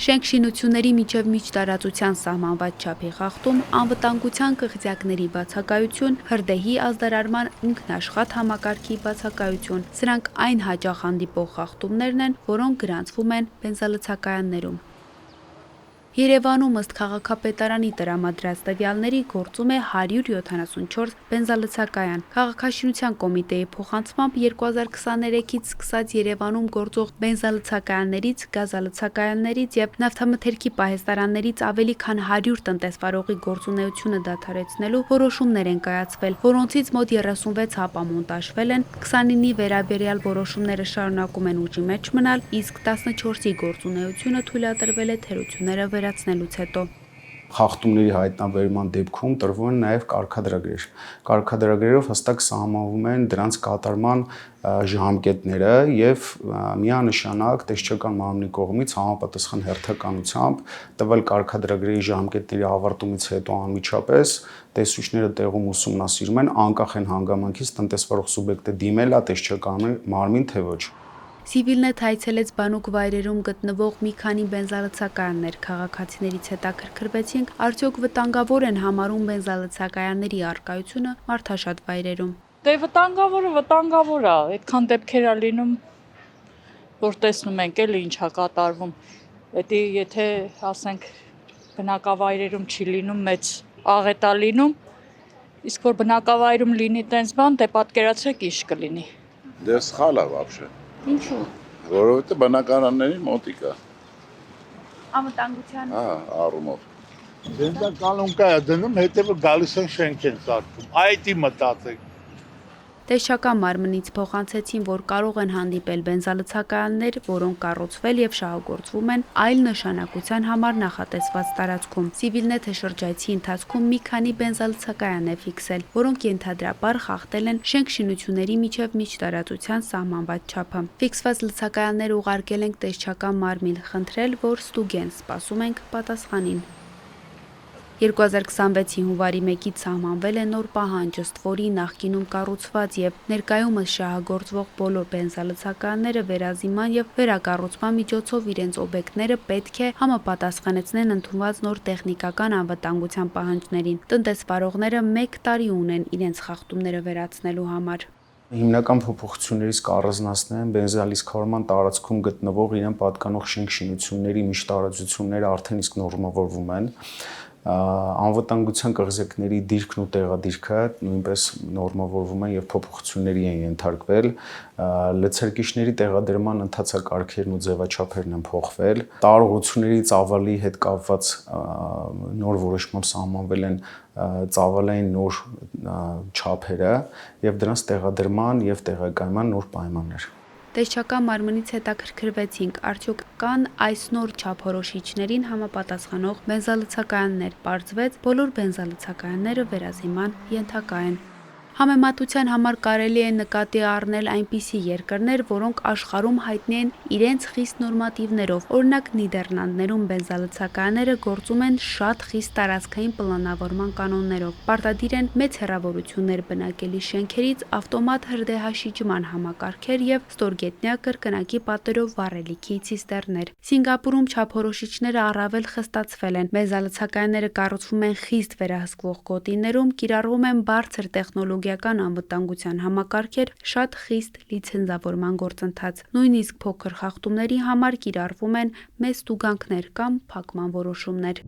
Շենք շինությունների միջև միջտարածության սահմանված չափի խախտում, անվտանգության կղզյակների բացակայություն, հրդեհի ազդարարման ինքնաշխատ համակարգի բացակայություն։ Սրանք այն հաճախ հանդիպող խախտումներն են, որոնք գրանցվում են բենզալցակայաններում։ Երևանում ըստ քաղաքապետարանի տրամադրած տվյալների գործում է 174 բենզալցակայան։ Քաղաքաշինության կոմիտեի փոխանցմամբ 2023-ից սկսած Երևանում գործող բենզալցակայաններից, գազալցակայաններից եւ նավթամթերքի պահեստարաններից ավելի քան 100 տնտեսվարողի գործունեությունը դադարեցնելու որոշումներ են կայացվել, որոնցից մոտ 36 հապամոնտաժվել են, 29-ի վերաբերյալ որոշումները շարունակում են ուժի մեջ մնալ, իսկ 14-ի գործունեությունը թույլատրվել է թերությունները վերացնելուց հետո։ Խախտումների հայտնաբերման դեպքում տրվում են նաև կարգադրագրեր։ Կարգադրագրերով հստակ սահմանվում են դրանց կատարման ժամկետները եւ միանշանակ տեսչական մարմնի կողմից համապատասխան հերթականությամբ տվյալ կարգադրագրերի ժամկետների ավարտումից հետո անմիջապես տեսուչները տեղում ուսումնասիրում են անկախ են հանգամանքից տնտեսվարող սուբյեկտը դիմել է տեսչական մարմին թե ոչ։ Civilnet այցելեց բանուկ վայրերում գտնվող մի քանի բենզալցակայաններ, քաղաքացիներից հետաքրքրվեցինք, արդյոք վտանգավոր են համարում բենզալցակայանների առկայությունը մարդաշատ վայրերում։ Դե վտանգավոր է, այդքան դեպքեր է լինում, որ տեսնում ենք էլի ինչա կատարվում։ Դա եթե ասենք բնակավայրերում չի լինում, մեծ աղետ է լինում, իսկ որ բնակավայրում լինի տենց բան, դե պատկերացրեք ինչ կլինի։ Դե սխալ է вообще։ Ինչու՞։ Որովհետեւ բնակարանների մոտիկ է։ Անվտանգության Առումով։ Բենզակալուն կա դնում, հետևը գալիս են շենք են սարքում։ Այդի մտածեք։ Տեսչական մարմնից փոխանցեցին, որ կարող են հանդիպել բենզալցակայաններ, որոնք կառուցվել եւ շահագործվում են այլ նշանակության համար նախատեսված տարածքում։ Civilnet-ը շրջայցի ընթացքում մի քանի բենզալցակայան է ֆիքսել, որոնք ենթադրաբար խախտել են շենք շինությունների միջև միջտարածության սահմանված չափը։ Ֆիքսված լցակայաններ ուղարկել ենք տեսչական մարմին, խնդրել, որ ստուգեն, սպասում ենք պատասխանին։ 2026-ի հունվարի 1-ից սահմանվել է նոր պահանջ, ըստ որի նախկինում կառուցված եւ ներկայումս շահագործվող բոլոր բենզալցակայանները վերազիման եւ վերակառուցման միջոցով իրենց օբյեկտները պետք է համապատասխանեցնեն ընդունված նոր տեխնիկական անվտանգության պահանջներին։ Տնտեսվարողները 1 տարի ունեն իրենց խախտումները վերացնելու համար։ Հիմնական փոփոխություններից կառանձնացնեն բենզալիզքավորման տարածքում գտնվող իրեն պատկանող շենք շինությունների միջտարածությունները արդեն իսկ նորմավորվում են։ Անվտանգության կղզյակների դիրքն ու տեղադիրքը նույնպես նորմավորվում են եւ փոփոխությունների են ենթարկվել։ Լցերկիչների տեղադրման ընթացակարգերն ու ձևաչափերն են փոխվել։ Տարողությունների ծավալի հետ կապված նոր որոշմամբ սահմանվել են ծավալային նոր չափերը եւ դրանց տեղադրման եւ տեղակայման նոր պայմաններ։ Տեսչական մարմնից հետաքրքրվեցինք, արդյոք կան այս նոր չափորոշիչներին համապատասխանող բենզալցակայաններ, պարզվեց, բոլոր բենզալցակայանները վերազիման ենթակա են։ Համեմատության համար կարելի է նկատի առնել այնպիսի երկրներ, որոնք աշխարհում հայտնի են իրենց խիստ նորմատիվներով։ Օրինակ Նիդերլանդներում բենզալցակայանները գործում են շատ խիստ տարածքային պլանավորման կանոններով։ Պարտադիր են մեծ հեռավորություններ բնակելի շենքերից, ավտոմատ հրդեհաշիջման համակարգեր եւ ստորգետնյա կրկնակի պատերով վառելիքի ցիստերներ։ Սինգապուրում չափորոշիչները առավել խստացվել են։ Բենզալցակայանները կառուցվում են խիստ վերահսկվող գոտիներում, կիրառվում են բարձր տեխնոլոգիական անվտանգության համակարգեր, շատ խիստ լիցենզավորման գործընթաց։ Նույնիսկ փոքր խախտումների համար կիրառվում են մեծ տուգանքներ կամ փակման որոշումներ։